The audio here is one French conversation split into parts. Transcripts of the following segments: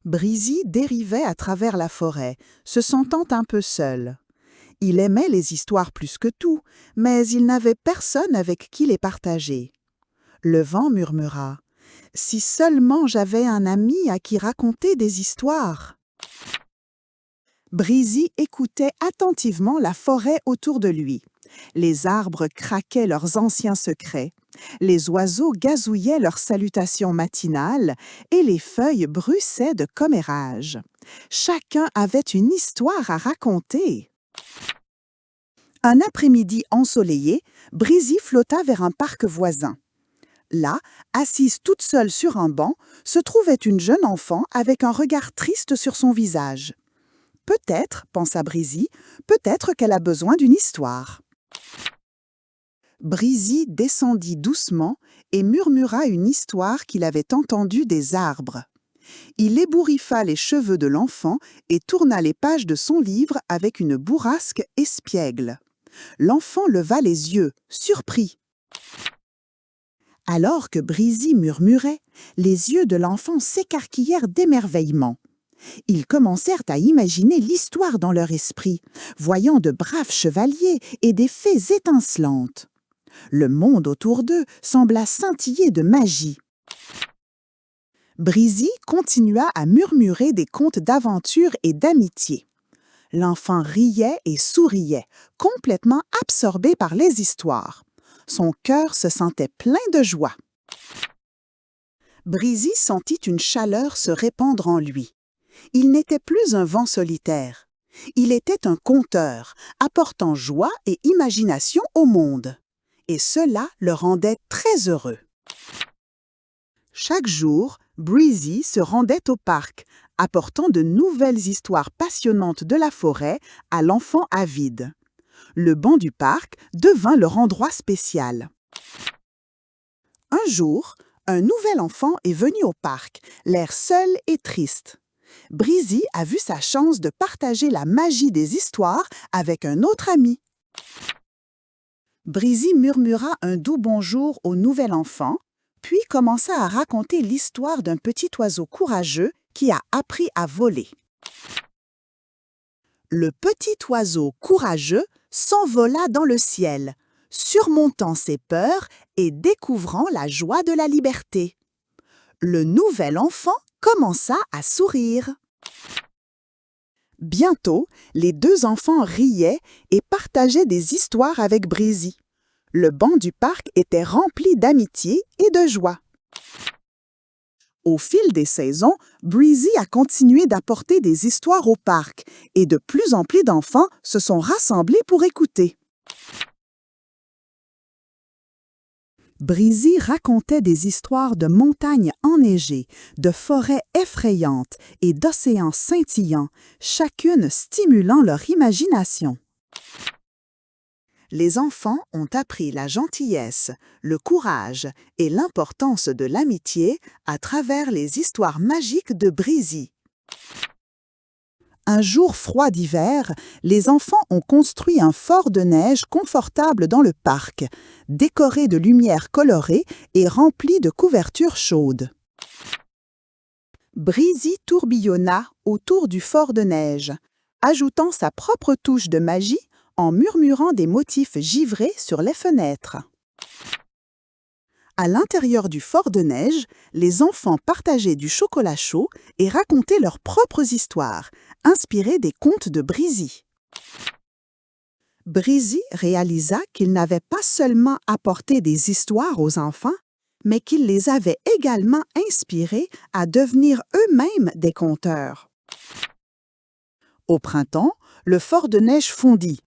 Breezy dérivait à travers la forêt, se sentant un peu seul. Il aimait les histoires plus que tout, mais il n'avait personne avec qui les partager. Le vent murmura « Si seulement j'avais un ami à qui raconter des histoires !» Breezy écoutait attentivement la forêt autour de lui. Les arbres craquaient leurs anciens secrets, les oiseaux gazouillaient leurs salutations matinales et les feuilles bruissaient de commérage. Chacun avait une histoire à raconter. Un après-midi ensoleillé, Breezy flotta vers un parc voisin. Là, assise toute seule sur un banc, se trouvait une jeune enfant avec un regard triste sur son visage. Peut-être, pensa Breezy, peut-être qu'elle a besoin d'une histoire. Breezy descendit doucement et murmura une histoire qu'il avait entendue des arbres. Il ébouriffa les cheveux de l'enfant et tourna les pages de son livre avec une bourrasque espiègle. L'enfant leva les yeux, surpris. Alors que Breezy murmurait, les yeux de l'enfant s'écarquillèrent d'émerveillement. Ils commencèrent à imaginer l'histoire dans leur esprit, voyant de braves chevaliers et des fées étincelantes. Le monde autour d'eux sembla scintiller de magie. Breezy continua à murmurer des contes d'aventure et d'amitié. L'enfant riait et souriait, complètement absorbé par les histoires. Son cœur se sentait plein de joie. Breezy sentit une chaleur se répandre en lui. Il n'était plus un vent solitaire. Il était un conteur, apportant joie et imagination au monde. Et cela le rendait très heureux. Chaque jour, Breezy se rendait au parc, apportant de nouvelles histoires passionnantes de la forêt à l'enfant avide. Le banc du parc devint leur endroit spécial. Un jour, un nouvel enfant est venu au parc, l'air seul et triste. Breezy a vu sa chance de partager la magie des histoires avec un autre ami. Breezy murmura un doux bonjour au nouvel enfant, puis commença à raconter l'histoire d'un petit oiseau courageux qui a appris à voler. Le petit oiseau courageux s'envola dans le ciel, surmontant ses peurs et découvrant la joie de la liberté. Le nouvel enfant commença à sourire. Bientôt, les deux enfants riaient et partageaient des histoires avec Breezy. Le banc du parc était rempli d'amitié et de joie. Au fil des saisons, Breezy a continué d'apporter des histoires au parc et de plus en plus d'enfants se sont rassemblés pour écouter. Breezy racontait des histoires de montagnes enneigées, de forêts effrayantes et d'océans scintillants, chacune stimulant leur imagination. Les enfants ont appris la gentillesse, le courage et l'importance de l'amitié à travers les histoires magiques de Breezy. Un jour froid d'hiver, les enfants ont construit un fort de neige confortable dans le parc, décoré de lumières colorées et rempli de couvertures chaudes. Breezy tourbillonna autour du fort de neige, ajoutant sa propre touche de magie en murmurant des motifs givrés sur les fenêtres. À l'intérieur du fort de neige, les enfants partageaient du chocolat chaud et racontaient leurs propres histoires, inspirées des contes de Breezy. Breezy réalisa qu'il n'avait pas seulement apporté des histoires aux enfants, mais qu'il les avait également inspirés à devenir eux-mêmes des conteurs. Au printemps, le fort de neige fondit,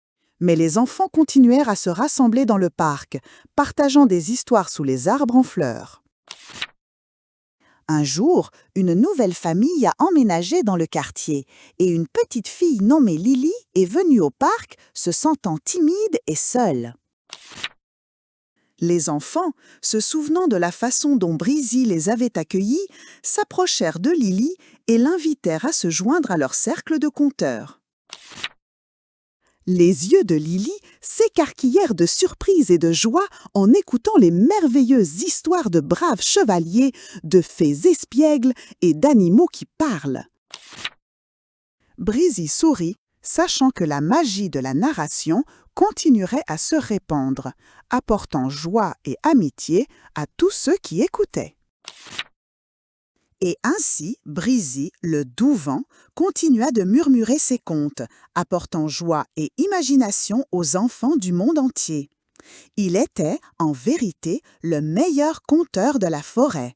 mais les enfants continuèrent à se rassembler dans le parc, partageant des histoires sous les arbres en fleurs. Un jour, une nouvelle famille a emménagé dans le quartier et une petite fille nommée Lily est venue au parc se sentant timide et seule. Les enfants, se souvenant de la façon dont Breezy les avait accueillis, s'approchèrent de Lily et l'invitèrent à se joindre à leur cercle de conteurs. Les yeux de Lily s'écarquillèrent de surprise et de joie en écoutant les merveilleuses histoires de braves chevaliers, de fées espiègles et d'animaux qui parlent. Breezy sourit, sachant que la magie de la narration continuerait à se répandre, apportant joie et amitié à tous ceux qui écoutaient. Et ainsi, Breezy, le doux vent, continua de murmurer ses contes, apportant joie et imagination aux enfants du monde entier. Il était, en vérité, le meilleur conteur de la forêt.